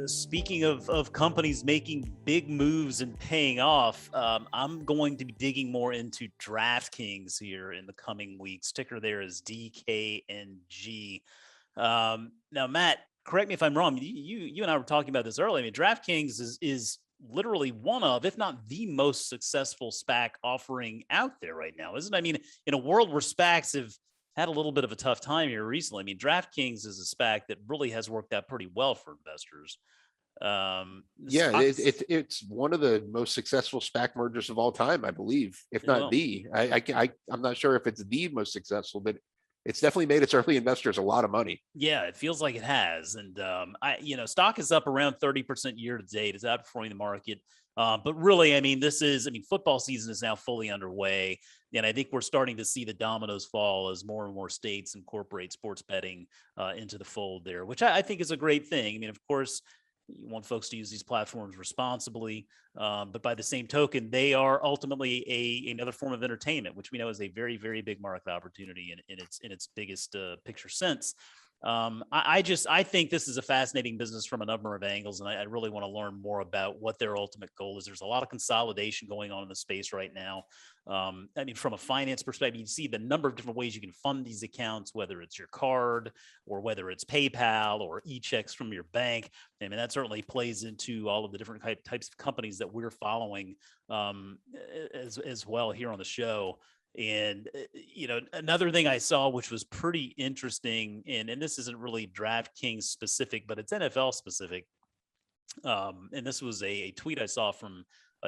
speaking of companies making big moves and paying off, I'm going to be digging more into DraftKings here in the coming weeks. Ticker there is DKNG. Now, Matt, correct me if I'm wrong. You and I were talking about this earlier. I mean, DraftKings is literally one of, if not the most successful SPAC offering out there right now, isn't it? I mean, in a world where SPACs have had a little bit of a tough time here recently, I mean, DraftKings is a SPAC that really has worked out pretty well for investors. Yeah, it's one of the most successful SPAC mergers of all time, I believe, if not Well, the. I'm not sure if it's the most successful, but it's definitely made its early investors a lot of money. yeah, it feels like it has. And stock is up around 30% year to date. It's outperforming the market. But really, I mean, football season is now fully underway. And I think we're starting to see the dominoes fall as more and more states incorporate sports betting into the fold there, which I think is a great thing. I mean, of course, you want folks to use these platforms responsibly, but by the same token, they are ultimately another form of entertainment, which we know is a very, very big market opportunity in its biggest picture sense. I think this is a fascinating business from a number of angles, and I really want to learn more about what their ultimate goal is. There's a lot of consolidation going on in the space right now. I mean, from a finance perspective, you see the number of different ways you can fund these accounts, whether it's your card or whether it's PayPal or e-checks from your bank. I mean, that certainly plays into all of the different types of companies that we're following as well here on the show. And, another thing I saw, which was pretty interesting, and this isn't really DraftKings specific, but it's NFL specific. And this was a tweet I saw from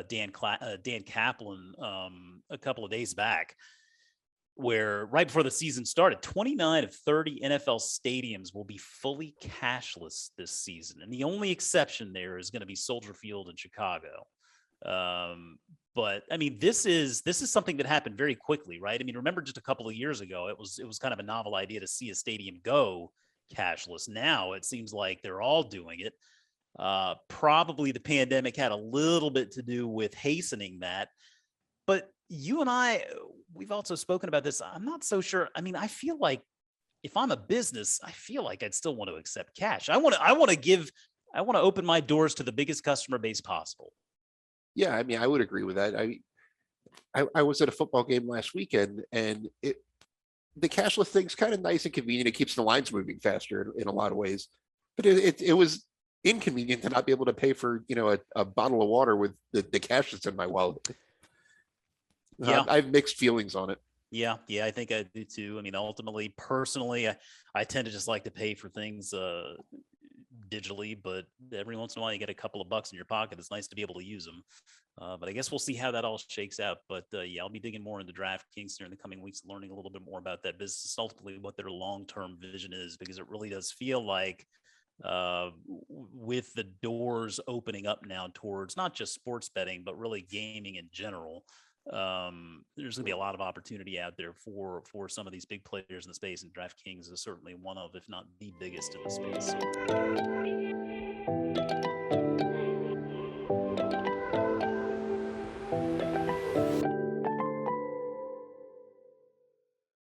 Dan Kaplan a couple of days back, where right before the season started, 29 of 30 NFL stadiums will be fully cashless this season. And the only exception there is going to be Soldier Field in Chicago. But I mean, this is something that happened very quickly, right? I mean, remember just a couple of years ago, it was kind of a novel idea to see a stadium go cashless. Now it seems like they're all doing it. Probably the pandemic had a little bit to do with hastening that. But you and we've also spoken about this. I'm not so sure. I mean, I feel like if I'm a business, I feel like I'd still want to accept cash. I want to open my doors to the biggest customer base possible. Yeah, I mean, I would agree with that. I was at a football game last weekend, and the cashless thing's kind of nice and convenient. It keeps the lines moving faster in a lot of ways, but it was inconvenient to not be able to pay for a bottle of water with the cash that's in my wallet. Yeah, I have mixed feelings on it. Yeah, I think I do too. I mean, ultimately, personally, I tend to just like to pay for things digitally, but every once in a while you get a couple of bucks in your pocket. It's nice to be able to use them. But I guess we'll see how that all shakes out. But yeah, I'll be digging more into DraftKings here in the coming weeks, learning a little bit more about that business, ultimately what their long-term vision is, because it really does feel like with the doors opening up now towards not just sports betting, but really gaming in general, there's gonna be a lot of opportunity out there for some of these big players in the space, and DraftKings is certainly one of, if not the biggest in the space. So